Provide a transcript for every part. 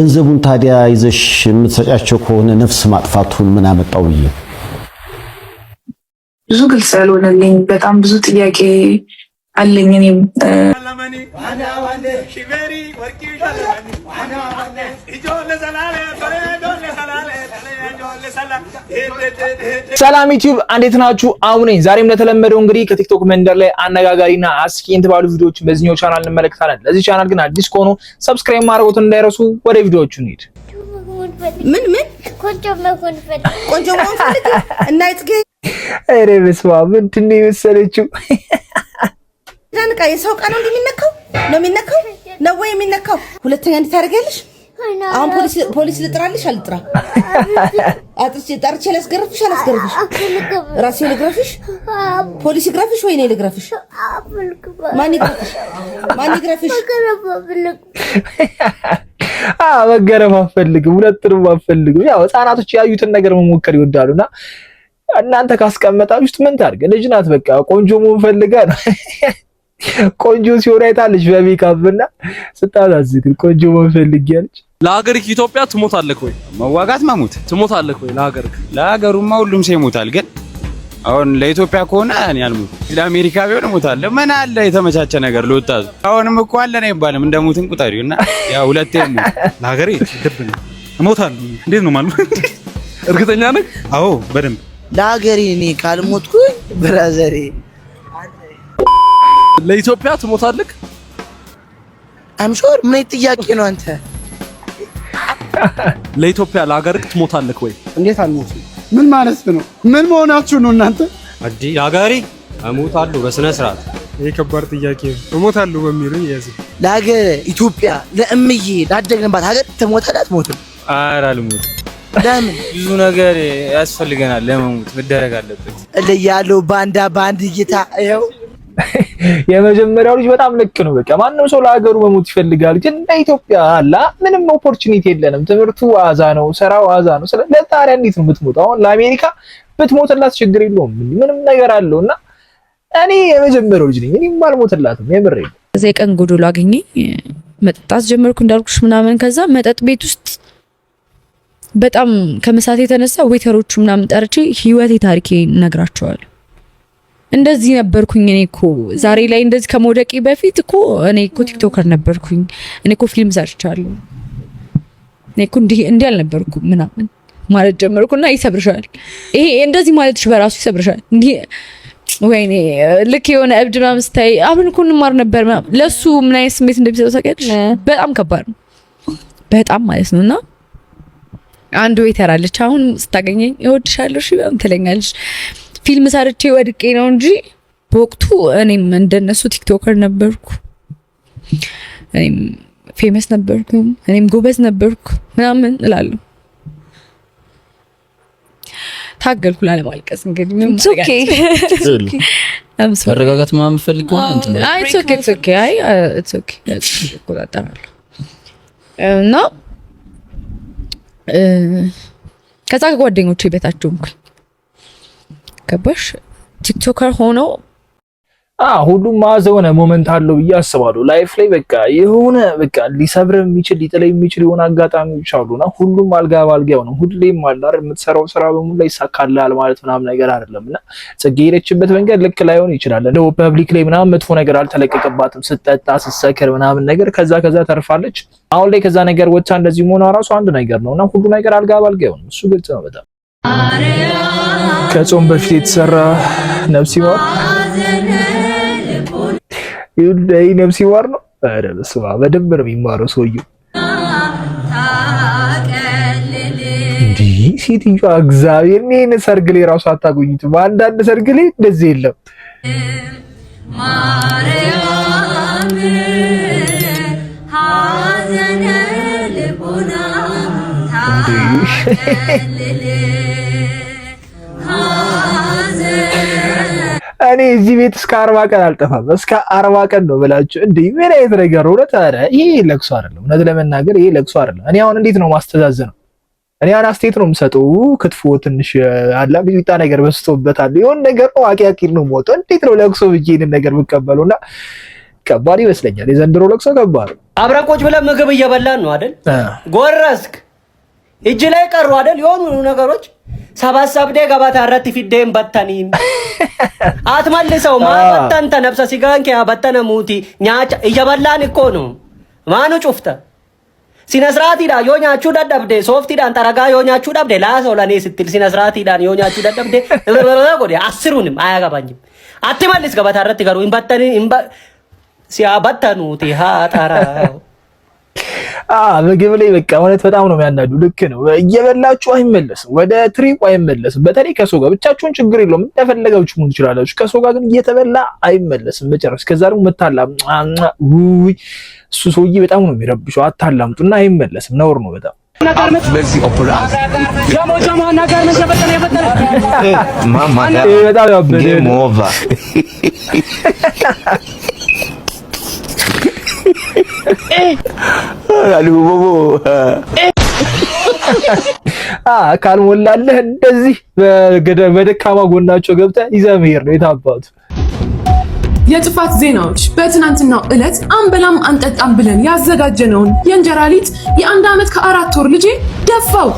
ገንዘቡን ታዲያ ይዘሽ የምትሰጫቸው ከሆነ ነፍስ ማጥፋቱን ምን አመጣው ብዬ ብዙ ግልጽ ያልሆነልኝ በጣም ብዙ ጥያቄ አለኝ። እኔም ሰላም ዩቲዩብ እንዴት ናችሁ? አሁን ዛሬም እንደተለመደው እንግዲህ ከቲክቶክ መንደር ላይ አነጋጋሪና አስቂ የተባሉ ቪዲዮዎችን በዚህኛው ቻናል እንመለከታለን። ለዚህ ቻናል ግን አዲስ ከሆኑ ሰብስክራይብ ማድረጉን እንዳይረሱ። ወደ ቪዲዮዎቹ እንሂድ። ምን ቆንጆ መሆን ፈልግ እና ይጥገ አሬ በስመ አብ ምንድን ነው የመሰለችው? ዳንቃ የሰው ቃል ነው የሚነካው ነው ወይ የሚነካው? ሁለተኛ እንድታደርገልሽ አሁን ፖሊስ ልጥራልሽ አልጥራ? ጠርቼ ላስገርፍሽ አላስገርፍሽ? ራሴ ልግረፍሽ? ፖሊስ ይግረፍሽ ወይ እኔ ልግረፍሽ? ማን ይግረፍሽ? መገረፍ አልፈልግም፣ ሁለቱንም አልፈልግም። ያው ህፃናቶች ያዩትን ነገር መሞከር ይወዳሉና እናንተ ካስቀመጣችሁት ምን ታርገ? ልጅ ናት በቃ ቆንጆ መሆን ፈልጋ ነው። ቆንጆ ሲሆን አይታለች በሜካፕና ስታዛዝግ ቆንጆ መሆን ፈልጊያለች። ለሀገርህ ኢትዮጵያ ትሞታለህ ወይ? መዋጋት ማሙት ትሞታለህ ወይ? ለሀገርህ ለሀገሩማ ሁሉም ሰው ይሞታል። ግን አሁን ለኢትዮጵያ ከሆነ እኔ አልሞት። ለአሜሪካ ቢሆን እሞታለሁ። ምን አለ የተመቻቸ ነገር ለወጣቱ። አሁንም እኮ አለ ነው ይባልም እንደሞትን ቁጠሪውና ያው ሁለቴ ሞት። ለሀገሬ ልብ ነው እሞታለሁ። እንዴት ነው ማለት? እርግጠኛ ነህ? አዎ በደንብ ለሀገሬ እኔ ካልሞትኩኝ ብራዘሬ ለኢትዮጵያ ትሞታለህ? አምሾር ምን ጥያቄ ነው አንተ? ለኢትዮጵያ ለሀገርህ ትሞታለህ ወይ? እንዴት አልሞትም? ምን ማለት ነው? ምን መሆናችሁ ነው እናንተ? አዲ ለሀገሬ እሞታለሁ በስነ ስርዓት። ይሄ ከባድ ጥያቄ ነው። እሞታለሁ በሚሉኝ ያዝ። ለሀገር ኢትዮጵያ ለእምዬ ላደግንባት ሀገር ትሞታለህ አትሞትም? ኧረ አልሞትም። ለምን? ብዙ ነገር ያስፈልገናል ለመሞት መደረግ አለበት። ያለው ባንድ ጌታ ይኸው የመጀመሪያው ልጅ በጣም ልክ ነው። በቃ ማንም ሰው ለሀገሩ መሞት ይፈልጋል። ግን በኢትዮጵያ አላ ምንም ኦፖርቹኒቲ የለንም። ትምህርቱ ዋዛ ነው፣ ስራው ዋዛ ነው። ስለዚህ ታዲያ እንዴት ነው የምትሞተው? አሁን ለአሜሪካ ብትሞትላት ችግር የለውም ምንም ነገር አለውና እኔ የመጀመሪያው ልጅ ነኝ። እኔም አልሞትላትም የምሬ ነው። እዚህ ቀን ጎዶሎ አገኘኝ መጠጣት ጀመርኩ እንዳልኩሽ ምናምን። ከዛ መጠጥ ቤት ውስጥ በጣም ከመሳት የተነሳ ዌተሮቹ ምናምን ጠርቼ ህይወቴ ታሪኬ ነግራቸዋለሁ። እንደዚህ ነበርኩኝ እኔ እኮ ዛሬ ላይ እንደዚህ ከመውደቄ በፊት እኮ እኔ እኮ ቲክቶከር ነበርኩኝ። እኔ እኮ ፊልም ሰርቻለሁ። እኔ እኮ እንዲህ አልነበርኩም ምናምን ማለት ጀመርኩና ይሰብርሻል። ይሄ እንደዚህ ማለትሽ በራሱ ይሰብርሻል። እንዲህ ወይኔ ልክ የሆነ እብድ ምናምን ስታይ አብረን እኮ እንማር ነበር ምናምን ለሱ ምን አይነት ስሜት እንደሚሰጠው ታውቂያለሽ? በጣም ከባድ ነው በጣም ማለት ነውና አንድ ዌተር አለች አሁን ስታገኘኝ እወድሻለሁ እሺ ትለኛለች። ፊልም ሰርቼ ወድቄ ነው እንጂ በወቅቱ እኔም እንደነሱ ቲክቶከር ነበርኩ። እኔም ፌመስ ነበርኩ። እኔም ጎበዝ ነበርኩ ምናምን እላለሁ። ታገልኩ ላለማልቀስ እንግዲህ ምን ኦኬ መረጋጋት ምናምን ፈልገው እንትን አይ ኢትስ ኦኬ አይ ኢትስ ኦኬ እቆጣጠራለሁ እና ከዛ ጓደኞቼ ቤታቸው ገባሽ ቲክቶከር ሆኖ ሁሉም ማዘውነ ሞመንት አለው ብዬ አስባለሁ። ላይፍ ላይ በቃ የሆነ በቃ ሊሰብር የሚችል ሊጥለይ የሚችል የሆነ አጋጣሚዎች አሉና ሁሉም አልጋ ባልጋ ነው። ሁሌም አለ አይደል የምትሰራው ስራ በሙሉ ላይ ይሳካልሃል ማለት ምናምን ነገር አይደለምና ጽጌ ሄደችበት መንገድ ልክ ላይሆን ይችላል። እንደው ፐብሊክ ላይ ምናምን መጥፎ ነገር አልተለቀቀባትም። ስትጠጣ ስትሰክር ምናምን ነገር ከዛ ተርፋለች። አሁን ላይ ከዛ ነገር ወጣ እንደዚህ መሆኗ ራሱ አንድ ነገር ነውና ሁሉ ነገር አልጋ ባልጋ ነው። እሱ ግልጽ ነው በጣም ከጾም በፊት የተሰራ ነፍስ ይማር ይሁዳይ ነፍስ ይማር ነው። አረ በስመ አብ በደንብ ነው የሚማረው ሰውዬው። እንዴ ሴትዮዋ እግዚአብሔር እኔን ሰርግ ላይ ራሱ አታገኙትም። አንዳንድ ሰርግ ላይ እንደዚህ የለም። ማርያም ሐዘነ ልቦና እኔ እዚህ ቤት እስከ 40 ቀን አልጠፋም። እስከ 40 ቀን ነው ብላችሁ እንዴ ምን አይነት ነገር ነው? ታዲያ ይሄ ለቅሶ አይደለም። እውነት ለመናገር ይሄ ለቅሶ አይደለም። እኔ አሁን እንዴት ነው ማስተዛዘነው? እኔ አናስቴት ነው የምሰጠው። ክትፎ ትንሽ አላ ቢጣ ነገር በስቶበታል። የሆነ ነገር ነው አቂያቂር ነው ሞቶ እንዴት ነው ለቅሶ ብዬ ይሄን ነገር የምቀበለውና ከባድ ይመስለኛል። የዘንድሮ ለቅሶ ከባድ። አብረን ቁጭ ብለን ምግብ እየበላን ነው አይደል? ጎረስክ እጅ ላይ ቀሩ አይደል? የሆኑ ነገሮች ሰባሰብዴ ገባታ አራት ፊዴን በተኒን አትመልሰው ማበተን ተነብሰ ሲጋን ከያ በተነ ሙቲ ኛጫ እየበላን እኮ ነው። ማኑ ጩፍተ ሲነስራቲ ዳ ዮኛቹ ደደብዴ ሶፍቲ ዳን ጠረጋ ዮኛቹ ደብዴ ላሰው ለኔ ስትል ሲነስራቲ ዳን ዮኛቹ ደደብዴ ጎዴ አስሩንም አያገባኝም። አትመልስ ገባታ አራት ይቀሩ እንበተኒ ሲያበተኑት ሃጣራው ምግብ ላይ በቃ ማለት በጣም ነው የሚያናዱ። ልክ ነው። እየበላችሁ አይመለስም፣ ወደ ትሪቁ አይመለስም። በተለይ ከሰው ጋር ብቻችሁን ችግር የለውም እንደፈለጋችሁ መሆን ትችላላችሁ። ከሰው ጋር ግን እየተበላ አይመለስም በጨረስ። ከዛ ደግሞ መታላም ውይ እሱ ሰውዬ በጣም ነው የሚረብሸው። አታላምጡና አይመለስም። ነውር ነው በጣም። በዚህ ኦፕራስ ጃሞ ነገር ምን ተበተነ የበተነ ማማ በጣም ያበደ ሞቫ ካልሞላለህ እንደዚህ በደካማ ጎናቸው ገብተህ ይዘህ መሄድ ነው የታባቱ። የጥፋት ዜናዎች በትናንትናው ዕለት አንበላም አንጠጣም ብለን ያዘጋጀነውን የእንጀራ ሊጥ የ1 ዓመት ከ4 ወር ልጄ ደፋው።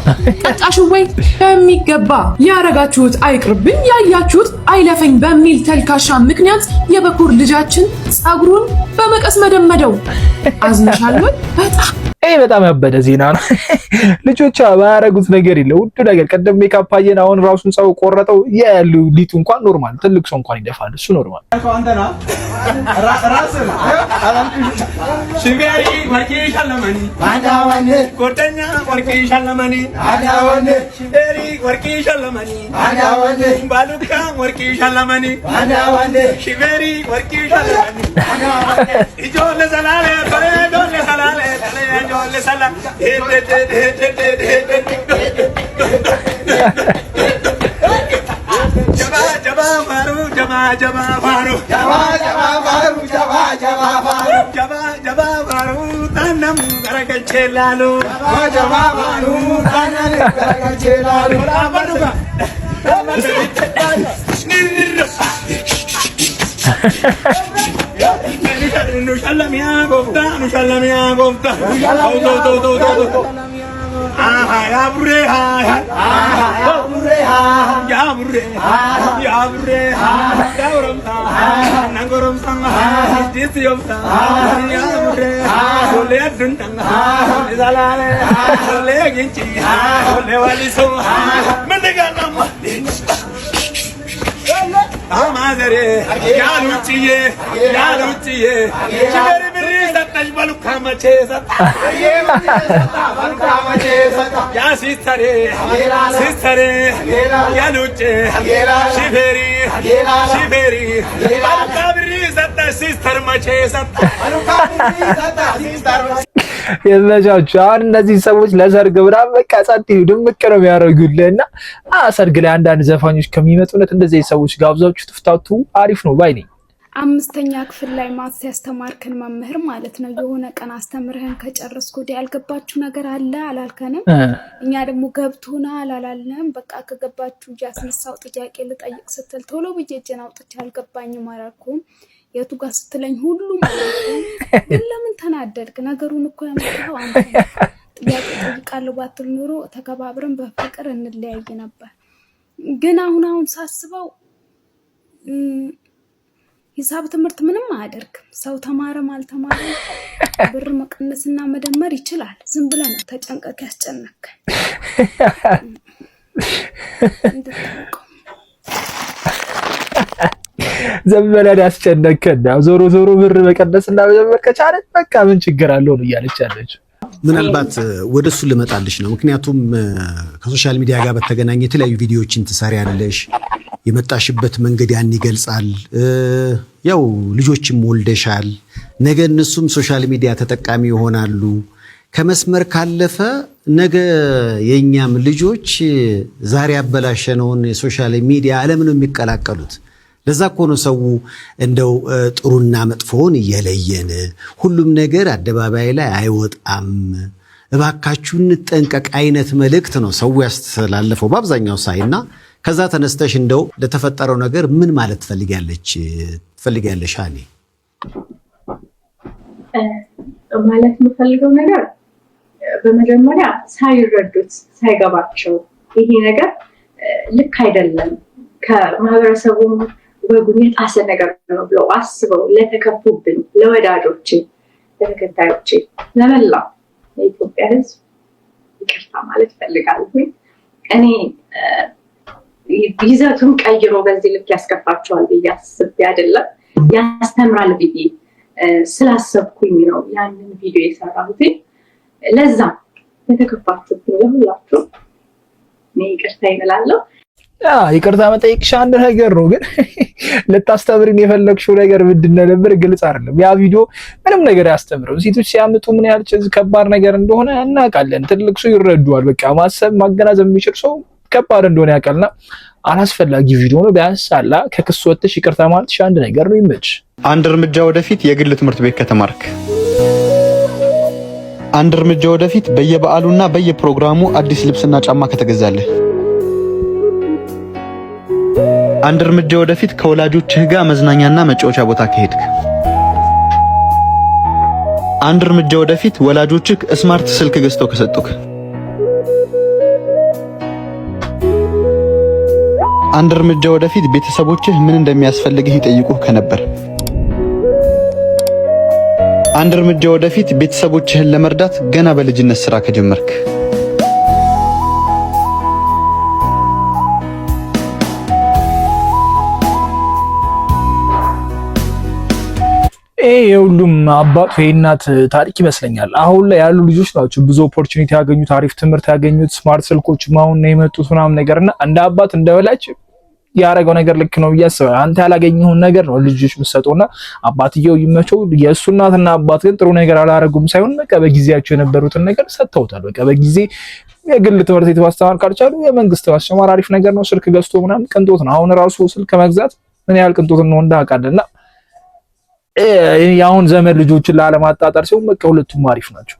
ጠጣሽ ወይ በሚገባ ያረጋችሁት አይቅርብኝ ያያችሁት አይለፈኝ በሚል ተልካሻ ምክንያት የበኩር ልጃችን ጸጉሩን በመቀስ መደመደው። አዝነሻል ወይ? በጣም ያበደ ዜና ነው። ልጆቿ ባያረጉት ነገር የለ ውድ ነገር። ቀደም ሜካፕ አየን፣ አሁን ራሱን ጸው ቆረጠው። ያሉ ሊጡ እንኳን ኖርማል፣ ትልቅ ሰው እንኳን ይደፋል። እሱ ኖርማል። ሽቤሪ ወርቂ ሸለመኒ አዳወኔ ጎደኛ ወርቂ ሸለመኒ አዳወኔ ሽቤሪ ወርቂ ሸለመኒ አዳወኔ ባሉካ ወርቂ ሸለመኒ አዳወኔ ሽቤሪ ወርቂ ሸለመኒ አዳወኔ ኢጆለ ሰላሌ በሬ ጆለ ሰላሌ ጆለ ሰላ jaba faru jaba faru jaba faru tanam garagachelalu jaba faru tanam garagachelalu abaduka nu shalamiya gofta ya burre ya burre nangorom sanga disiyomta ya burre ole adunanga izalale ole ginchi ole waliso mendegalama amazere yaluchiye chiberi biri satash baluka machesa ya sistare yaluche shiberi baluka biri satash sister machesa የመጃቹ አሁን እነዚህ ሰዎች ለሰርግ ብራም በቃ ጻት ድምቅ ነው የሚያደርጉልህና ሰርግ ላይ አንዳንድ ዘፋኞች ከሚመጡነት እንደዚህ ሰዎች ጋብዛችሁ ትፍታቱ አሪፍ ነው ባይ ነኝ። 5ኛ ክፍል ላይ ማትስ ያስተማርከን መምህር ማለት ነው የሆነ ቀን አስተምረህን ከጨረስኩ ወዲያ ያልገባችሁ ነገር አለ አላልከንም? እኛ ደግሞ ገብቶናል አላልንም? በቃ ከገባችሁ ያስነሳው ጥያቄ ልጠይቅ ስትል ቶሎ ብዬ እጄን አውጥቼ አልገባኝም አላልኩም? የቱ ጋር ስትለኝ ሁሉ ማለት ነው። ለምን ተናደድክ? ነገሩን እኮ ያመጣው አንተ። ጥያቄ ጠይቃለሁ ባትል ኑሮ ተከባብረን በፍቅር እንለያይ ነበር። ግን አሁን ሳስበው ሂሳብ ትምህርት ምንም አያደርግም። ሰው ተማረም አልተማረም ብር መቀነስና መደመር ይችላል። ዝም ብለህ ነው ተጨንቀህ ያስጨነቅከኝ። ዘመናን ያስጨነቀና ዞሮ ብር መቀነስና መደመር ከቻለ በቃ ምን ችግር አለው ነው እያለች ያለች። ምናልባት ወደሱ ልመጣልሽ ነው። ምክንያቱም ከሶሻል ሚዲያ ጋር በተገናኘ የተለያዩ ቪዲዮዎችን ትሰሪያለሽ። የመጣሽበት መንገድ ያን ይገልጻል። ያው ልጆችም ወልደሻል። ነገ እነሱም ሶሻል ሚዲያ ተጠቃሚ ይሆናሉ። ከመስመር ካለፈ ነገ የኛም ልጆች ዛሬ ያበላሸነውን የሶሻል ሚዲያ ዓለም ነው የሚቀላቀሉት። ለዛ እኮ ነው ሰው እንደው ጥሩና መጥፎውን እየለየን ሁሉም ነገር አደባባይ ላይ አይወጣም፣ እባካችሁ እንጠንቀቅ አይነት መልእክት ነው ሰው ያስተላለፈው በአብዛኛው ሳይና ከዛ ተነስተሽ እንደው ለተፈጠረው ነገር ምን ማለት ትፈልጊያለሽ? አኔ ማለት የምፈልገው ነገር በመጀመሪያ ሳይረዱት ሳይገባቸው ይሄ ነገር ልክ አይደለም ከማህበረሰቡም ወጉን የጣሰ ነገር ነው ብለው አስበው ለተከፉብኝ ለወዳጆቼ ለተከታዮቼ ለመላው የኢትዮጵያ ሕዝብ ይቅርታ ማለት ፈልጋለሁ። እኔ ይዘቱን ቀይሮ በዚህ ልክ ያስከፋቸዋል ብዬ አስቤ አይደለም ያስተምራል ብዬ ስላሰብኩኝ ነው ያንን ቪዲዮ የሰራሁት። ለዛ የተከፋችሁብኝ ለሁላችሁ እኔ ይቅርታ ይመላለሁ። ይቅርታ መጠየቅሽ አንድ ነገር ነው፣ ግን ልታስተምሪን የፈለግሽው ነገር ምንድን ነበር? ግልጽ አይደለም። ያ ቪዲዮ ምንም ነገር ያስተምረው ሴቶች ሲያምጡ ምን ያህል ከባድ ነገር እንደሆነ እናውቃለን። ትልቅ ሰው ይረዳዋል። በቃ ማሰብ ማገናዘብ የሚችል ሰው ከባድ እንደሆነ ያውቃልና አላስፈላጊ ቪዲዮ ነው። ቢያንስ አላ ከክስ ወጥተሽ ይቅርታ ማለትሽ አንድ ነገር ነው። ይመች። አንድ እርምጃ ወደፊት የግል ትምህርት ቤት ከተማርክ፣ አንድ እርምጃ ወደፊት በየበዓሉና በየፕሮግራሙ አዲስ ልብስና ጫማ ከተገዛለህ፣ አንድ እርምጃ ወደፊት ከወላጆችህ ጋር መዝናኛና መጫወቻ ቦታ ከሄድክ፣ አንድ እርምጃ ወደፊት ወላጆችህ ስማርት ስልክ ገዝተው ከሰጡክ፣ አንድ እርምጃ ወደፊት ቤተሰቦችህ ምን እንደሚያስፈልግህ ይጠይቁህ ከነበር፣ አንድ እርምጃ ወደፊት ቤተሰቦችህን ለመርዳት ገና በልጅነት ስራ ከጀመርክ፣ የሁሉም አባት ወይ እናት ታሪክ ይመስለኛል። አሁን ላይ ያሉ ልጆች ናቸው ብዙ ኦፖርቹኒቲ ያገኙት፣ አሪፍ ትምህርት ያገኙት፣ ስማርት ስልኮች አሁን ነው የመጡት ምናምን ነገርና እንደ አባት እንደ ወላጅ ያረጋው ነገር ልክ ነው ብያስባለሁ። አንተ ያላገኘውን ነገር ነው ልጆች መስጠውና አባትየው ይመቸው። የእሱ እናትና አባት ግን ጥሩ ነገር አላረጉም ሳይሆን በቃ በጊዜያቸው የነበሩትን ነገር ሰጥተውታል። በቃ በጊዜ የግል ትምህርት ቤት ማስተማር ካልቻሉ የመንግስት ማስተማር አሪፍ ነገር ነው። ስልክ ገዝቶ ምናምን ቅንጦት ነው። አሁን ራሱ ስልክ መግዛት ምን ያህል ቅንጦት ነው እንዳውቃለና የአሁን ዘመን ልጆችን ላለማጣጣር ሲሆን በቃ ሁለቱም አሪፍ ናቸው።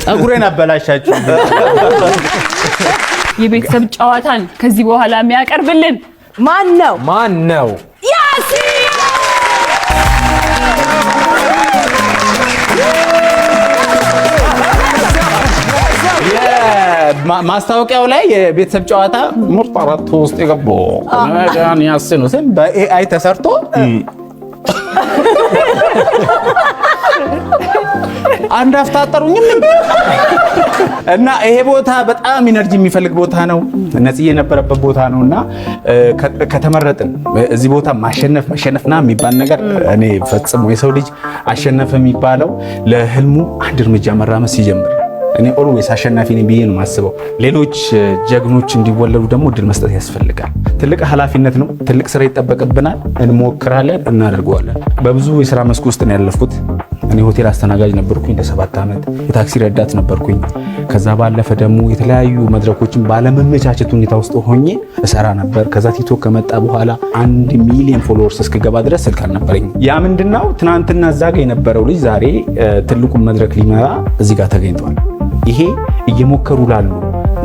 ጸጉሬን አበላሻችሁ። የቤተሰብ ጨዋታን ከዚህ በኋላ የሚያቀርብልን ማን ነው? ማን ነው? ያሲን። ማስታወቂያው ላይ የቤተሰብ ጨዋታ ምርጥ አራት ውስጥ የገባው ኮሜዲያን ያሲን ሁሴን በኤአይ ተሰርቶ አንድ አፍታጠሩኝም እና ይሄ ቦታ በጣም ኢነርጂ የሚፈልግ ቦታ ነው። ነጽዬ የነበረበት ቦታ ነውና ከተመረጥን እዚህ ቦታ ማሸነፍና የሚባል ነገር እኔ ፈጽሞ የሰው ልጅ አሸነፈ የሚባለው ለህልሙ አንድ እርምጃ መራመድ ሲጀምር እኔ ኦልዌይስ አሸናፊ ነኝ ብዬ ነው የማስበው። ሌሎች ጀግኖች እንዲወለዱ ደግሞ እድል መስጠት ያስፈልጋል። ትልቅ ኃላፊነት ነው። ትልቅ ስራ ይጠበቅብናል። እንሞክራለን፣ እናደርገዋለን። በብዙ የስራ መስክ ውስጥ ነው ያለፍኩት። እኔ ሆቴል አስተናጋጅ ነበርኩኝ ለ7 ዓመት። የታክሲ ረዳት ነበርኩኝ። ከዛ ባለፈ ደግሞ የተለያዩ መድረኮችን ባለመመቻቸት ሁኔታ ውስጥ ሆኜ እሰራ ነበር። ከዛ ቲክቶክ ከመጣ በኋላ 1 ሚሊዮን ፎሎወርስ እስከገባ ድረስ ስልክ አልነበረኝ። ያ ምንድነው ትናንትና እዛ ጋር የነበረው ልጅ ዛሬ ትልቁን መድረክ ሊመራ እዚህ ጋር ተገኝቷል። ይሄ እየሞከሩ ላሉ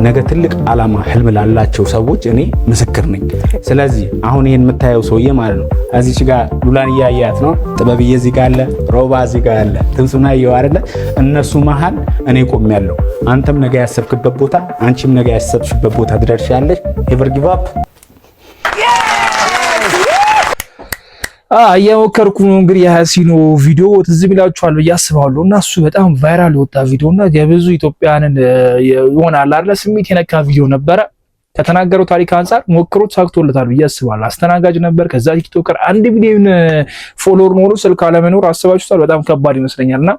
ነገ ትልቅ ዓላማ ህልም ላላቸው ሰዎች እኔ ምስክር ነኝ። ስለዚህ አሁን ይሄን የምታየው ሰውዬ ማለት ነው እዚች ጋር ሉላን እያያት ነው፣ ጥበብዬ እዚህ ጋር አለ፣ ሮባ እዚህ ጋር አለ፣ ትንሱና ይኸው አይደለ? እነሱ መሃል እኔ ቆሜያለሁ። አንተም ነገ ያሰብክበት ቦታ፣ አንቺም ነገ ያሰብሽበት ቦታ ትደርሻለሽ። ኤቨር ጊቭ አፕ። እየሞከርኩ ነው እንግዲህ የያሲን ቪዲዮ ትዝ ይላችኋል ብዬ አስባለሁ። እና እሱ በጣም ቫይራል የወጣ ቪዲዮ እና የብዙ ኢትዮጵያውያንን ይሆናል አይደል ስሜት የነካ ቪዲዮ ነበረ። ከተናገረው ታሪክ አንፃር ሞክሮት ሳክቶለታል ብዬ አስባለሁ። አስተናጋጅ ነበር፣ ከዛ ቲክቶከር 1 ሚሊዮን ፎሎወር ኖሮ ስልክ አለመኖር አስባችሁታል? በጣም ከባድ ይመስለኛልና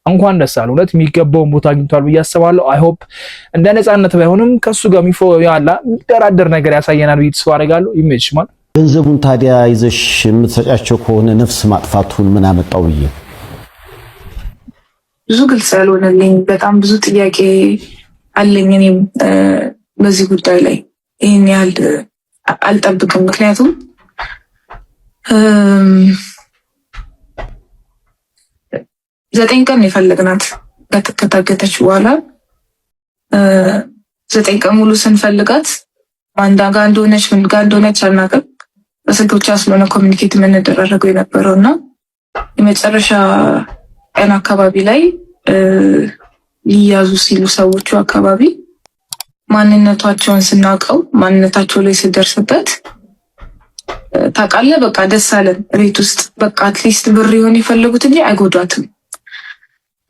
እንኳን ደስ አለ። እውነት የሚገባውን ቦታ አግኝቷል ብዬ አስባለሁ። አይ ሆፕ እንደ ነፃነት ባይሆንም ከሱ ጋር የሚደራደር ነገር ያሳየናል ብዬ ተስፋ አደርጋለሁ። ኢሜጅ ማለት ገንዘቡን ታዲያ ይዘሽ የምትሰጫቸው ከሆነ ነፍስ ማጥፋቱን ምን አመጣው ብዬ ብዙ ግልጽ ያልሆነልኝ በጣም ብዙ ጥያቄ አለኝ። እኔም በዚህ ጉዳይ ላይ ይህን ያህል አልጠብቅም። ምክንያቱም 9 ቀን የፈለግናት ከታገተች በኋላ 9 ቀን ሙሉ ስንፈልጋት ማን ጋር እንደሆነች ምን ጋር እንደሆነች አናውቅም። በስልክ ብቻ ስለሆነ ኮሚኒኬት የምንደራረገው የነበረው እና የመጨረሻ ቀን አካባቢ ላይ ሊያዙ ሲሉ ሰዎቹ አካባቢ ማንነታቸውን ስናውቀው ማንነታቸው ላይ ስደርስበት ታውቃለህ በቃ ደስ አለን። ቤት ውስጥ በቃ አትሊስት ብር ይሆን የፈለጉት እንጂ አይጎዷትም።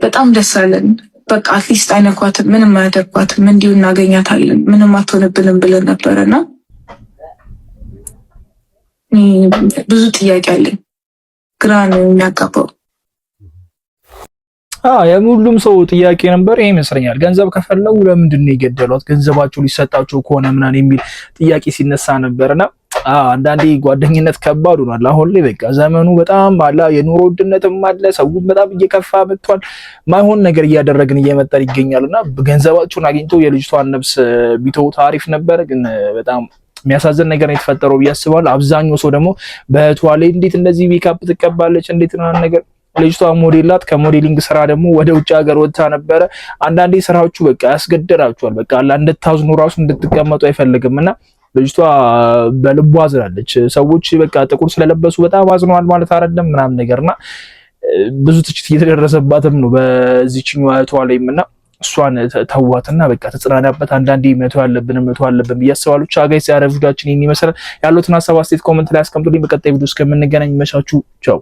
በጣም ደስ አለን። በቃ አትሊስት አይነኳትም፣ ምንም አያደርጓትም፣ እንዲሁ እናገኛታለን፣ ምንም አትሆንብንም ብለን ነበረና ብዙ ጥያቄ አለኝ። ግራ ነው የሚያጋባው። የሁሉም ሰው ጥያቄ ነበር ይሄ ይመስለኛል። ገንዘብ ከፈለጉ ለምንድን ነው የገደሏት? ገንዘባቸው ሊሰጣቸው ከሆነ ምናምን የሚል ጥያቄ ሲነሳ ነበርና አንዳንዴ ጓደኝነት ከባድ ሆኗል። አሁን ላይ በቃ ዘመኑ በጣም አላ የኑሮ ውድነትም አለ፣ ሰውም በጣም እየከፋ መጥቷል። ማይሆን ነገር እያደረግን እየመጣን ይገኛልና ገንዘባቸውን አግኝቶ የልጅቷን ነፍስ ቢተው ታሪፍ ነበር። ግን በጣም የሚያሳዝን ነገር ነው የተፈጠረው ብዬ አስባለሁ። አብዛኛው ሰው ደግሞ በእህቷ ላይ እንዴት እንደዚህ ሜካፕ ትቀባለች እንዴት ነው ነገር። ልጅቷ ሞዴላት ከሞዴሊንግ ስራ ደግሞ ወደ ውጭ ሀገር ወጥታ ነበረ። አንዳንዴ ስራዎቹ በቃ ያስገድዳቸዋል። በቃ አላ እንድታዝኑ ራሱ እንድትቀመጡ አይፈልግምና ልጅቷ በልቧ አዝናለች። ሰዎች በቃ ጥቁር ስለለበሱ በጣም አዝነዋል ማለት አይደለም ምናምን ነገርና ብዙ ትችት እየተደረሰባትም ነው በዚህኛው እህቷ ላይምና እሷን ተዋትና በቃ ተጽናናበት። አንዳንዴ መቶ አለብን ብዬ አስባለሁ። ጋይስ ያረፍዳችን ይሄን ይመስላል። ያሉትን ሀሳብ አስተያየት ኮሜንት ላይ አስቀምጡልኝ። በቀጣይ ቪዲዮ እስከምንገናኝ መሻችሁ ቻው።